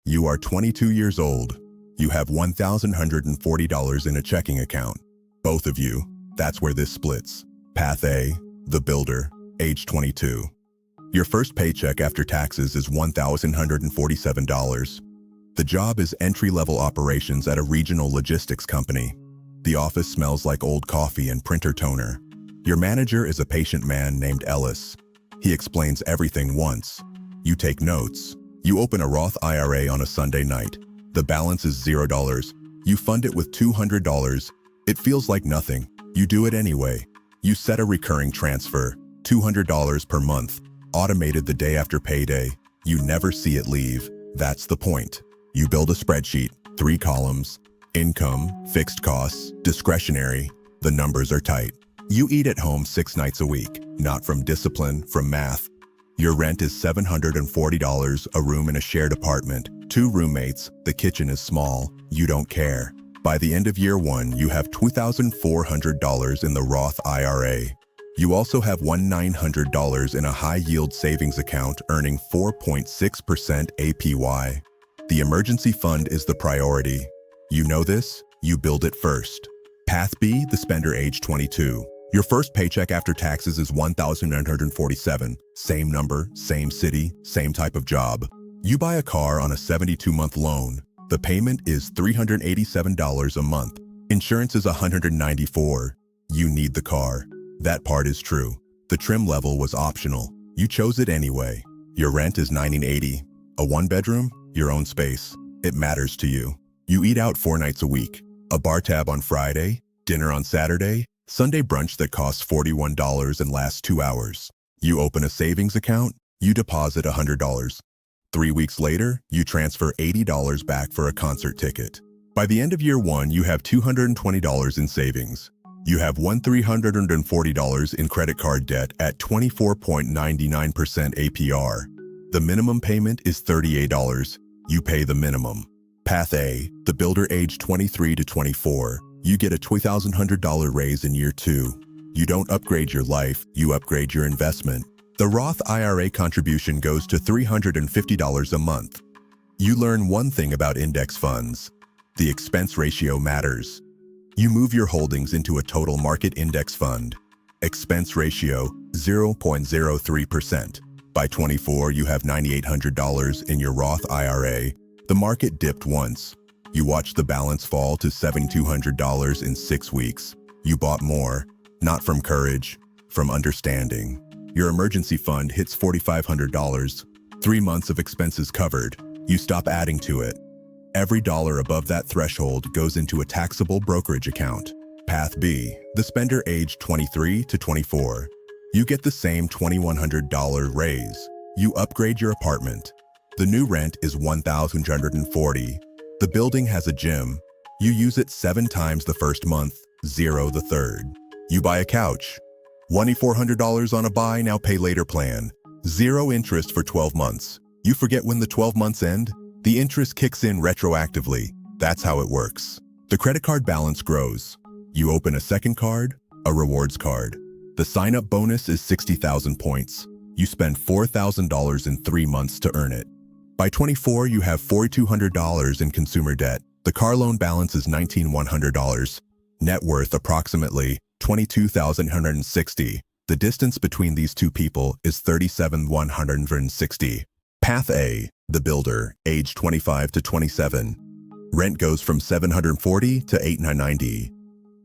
You are 22 years old. You have $1,140 in a checking account. Both of you, that's where this splits. Path A, the builder, age 22. Your first paycheck after taxes is $1,147. The job is entry-level operations at a regional logistics company. The office smells like old coffee and printer toner. Your manager is a patient man named Ellis. He explains everything once. You take notes. You open a Roth IRA on a Sunday night. The balance is $0. You fund it with $200. It feels like nothing. You do it anyway. You set a recurring transfer, $200 per month, automated the day after payday. You never see it leave. That's the point. You build a spreadsheet, 3 columns, income, fixed costs, discretionary. The numbers are tight. You eat at home 6 nights a week, not from discipline, from math. Your rent is $740, a room in a shared apartment, 2 roommates, the kitchen is small, you don't care. By the end of year 1, you have $2,400 in the Roth IRA. You also have $1,900 in a high-yield savings account earning 4.6% APY. The emergency fund is the priority. You know this? You build it first. Path B, the spender age 22. Your first paycheck after taxes is $1,947. Same number, same city, same type of job. You buy a car on a 72-month loan. The payment is $387 a month. Insurance is $194. You need the car. That part is true. The trim level was optional. You chose it anyway. Your rent is $19.80. A 1-bedroom, your own space. It matters to you. You eat out 4 nights a week. A bar tab on Friday, dinner on Saturday, Sunday brunch that costs $41 and lasts 2 hours. You open a savings account, you deposit $100. 3 weeks later, you transfer $80 back for a concert ticket. By the end of year 1, you have $220 in savings. You have $1,340 in credit card debt at 24.99% APR. The minimum payment is $38. You pay the minimum. Path A, the builder age 23 to 24. You get a $2,100 raise in year 2. You don't upgrade your life, you upgrade your investment. The Roth IRA contribution goes to $350 a month. You learn one thing about index funds. The expense ratio matters. You move your holdings into a total market index fund. Expense ratio, 0.03%. By 24, you have $9,800 in your Roth IRA. The market dipped once. You watched the balance fall to $7,200 in 6 weeks. You bought more, not from courage, from understanding. Your emergency fund hits $4,500. 3 months of expenses covered. You stop adding to it. Every dollar above that threshold goes into a taxable brokerage account. Path B, the spender age 23 to 24. You get the same $2,100 raise. You upgrade your apartment. The new rent is $1,140. The building has a gym. You use it 7 times the first month, 0 the third. You buy a couch. $2,400 on a buy now pay later plan. 0 interest for 12 months. You forget when the 12 months end? The interest kicks in retroactively. That's how it works. The credit card balance grows. You open a second card, a rewards card. The sign-up bonus is 60,000 points. You spend $4,000 in 3 months to earn it. By 24, you have $4,200 in consumer debt. The car loan balance is $19,100. Net worth approximately $22,160. The distance between these two people is $37,160. Path A, the builder, age 25 to 27. Rent goes from $740 to $890.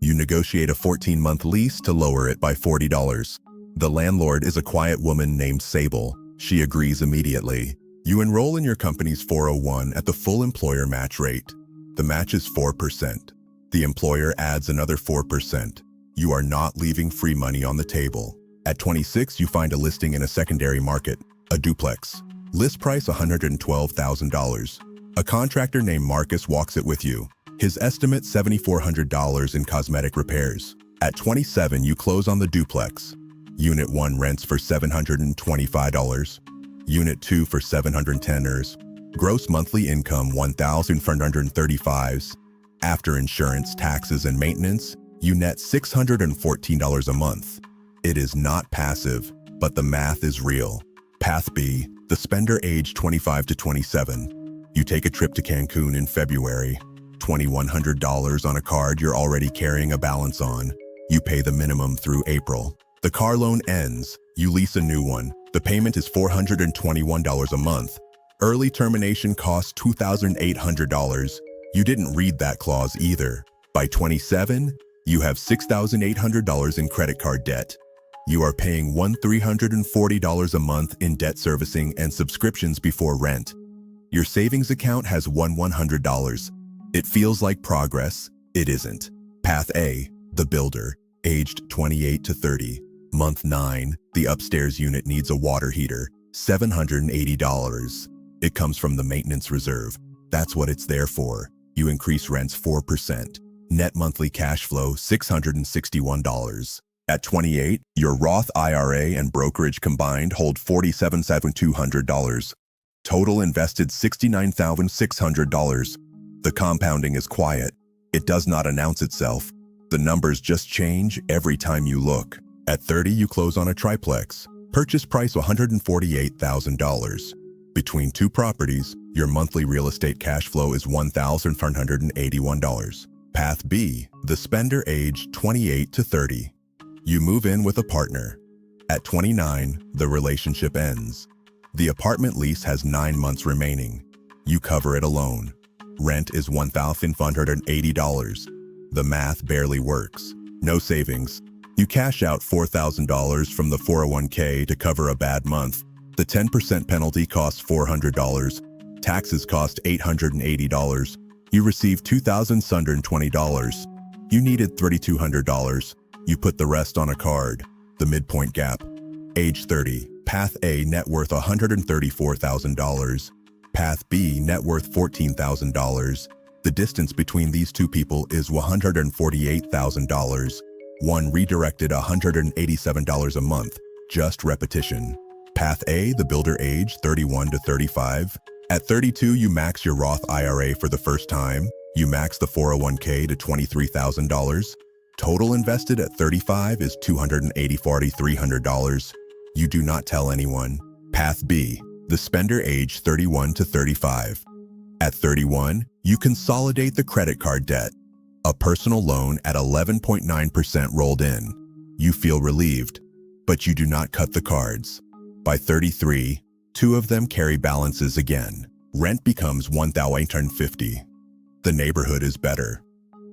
You negotiate a 14-month lease to lower it by $40. The landlord is a quiet woman named Sable. She agrees immediately. You enroll in your company's 401 at the full employer match rate. The match is 4%. The employer adds another 4%. You are not leaving free money on the table. At 26, you find a listing in a secondary market, a duplex. List price $112,000. A contractor named Marcus walks it with you. His estimate $7,400 in cosmetic repairs. At 27, you close on the duplex. Unit 1 rents for $725. Unit 2 for $710. Gross monthly income $1,435. After insurance, taxes, and maintenance, you net $614 a month. It is not passive, but the math is real. Path B, the spender age 25 to 27. You take a trip to Cancun in February. $2,100 on a card you're already carrying a balance on. You pay the minimum through April. The car loan ends. You lease a new one. The payment is $421 a month. Early termination costs $2,800. You didn't read that clause either. By 27, you have $6,800 in credit card debt. You are paying $1,340 a month in debt servicing and subscriptions before rent. Your savings account has $100. It feels like progress. It isn't. Path A, the builder, aged 28 to 30. Month 9, the upstairs unit needs a water heater, $780. It comes from the maintenance reserve. That's what it's there for. You increase rents 4%. Net monthly cash flow, $661. At 28, your Roth IRA and brokerage combined hold $47,200. Total invested $69,600. The compounding is quiet. It does not announce itself. The numbers just change every time you look. At 30, you close on a triplex. Purchase price $148,000. Between two properties, your monthly real estate cash flow is $1,481. Path B, the spender aged 28 to 30. You move in with a partner. At 29, the relationship ends. The apartment lease has 9 months remaining. You cover it alone. Rent is $1,580. The math barely works. No savings. You cash out $4,000 from the 401k to cover a bad month. The 10% penalty costs $400. Taxes cost $880. You receive $2,620. You needed $3,200. You put the rest on a card. The midpoint gap. Age 30. Path A, net worth $134,000. Path B, net worth $14,000. The distance between these two people is $148,000. One redirected $187 a month. Just repetition. Path A, the builder age 31 to 35. At 32, you max your Roth IRA for the first time. You max the 401k to $23,000. Total invested at 35 is $284,300. You do not tell anyone. Path B, the spender age 31 to 35. At 31, you consolidate the credit card debt. A personal loan at 11.9% rolled in. You feel relieved, but you do not cut the cards. By 33, 2 of them carry balances again. Rent becomes $1,850. The neighborhood is better.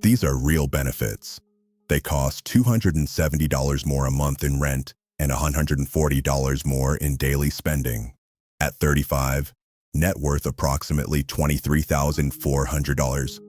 These are real benefits. They cost $270 more a month in rent and $140 more in daily spending. At 35, net worth approximately $23,400.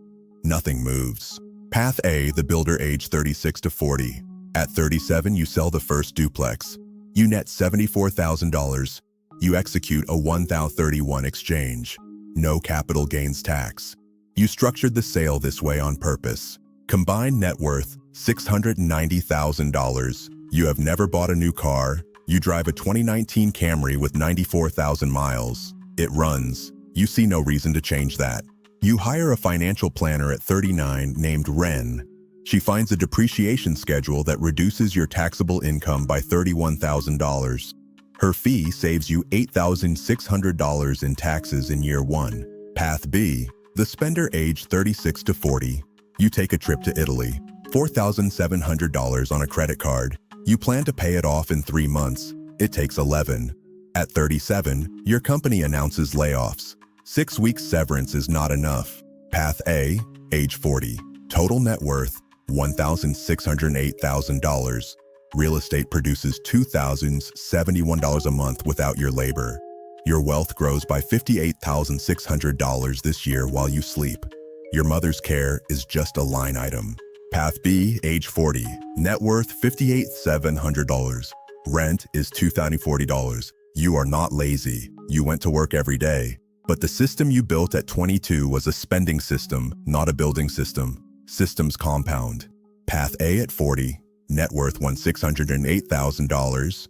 Nothing moves. Path A, the builder age 36 to 40. At 37, you sell the first duplex. You net $74,000. You execute a 1031 exchange. No capital gains tax. You structured the sale this way on purpose. Combined net worth, $690,000. You have never bought a new car. You drive a 2019 Camry with 94,000 miles. It runs. You see no reason to change that. You hire a financial planner at 39 named Ren. She finds a depreciation schedule that reduces your taxable income by $31,000. Her fee saves you $8,600 in taxes in year 1. Path B, the spender age 36 to 40. You take a trip to Italy. $4,700 on a credit card. You plan to pay it off in 3 months. It takes 11. At 37, your company announces layoffs. 6 weeks severance is not enough. Path A, age 40. Total net worth, $1,608,000. Real estate produces $2,071 a month without your labor. Your wealth grows by $58,600 this year while you sleep. Your mother's care is just a line item. Path B, age 40. Net worth $58,700. Rent is $2,040. You are not lazy. You went to work every day. But the system you built at 22 was a spending system, not a building system. Systems compound. Path A at 40, net worth $608,000.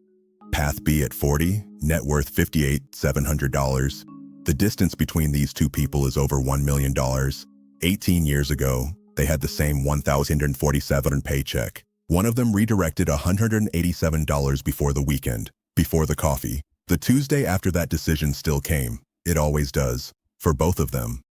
Path B at 40, net worth $58,700. The distance between these two people is over $1 million. 18 years ago, they had the same $1,047 paycheck. One of them redirected $187 before the weekend, before the coffee. The Tuesday after that decision still came. It always does. For both of them,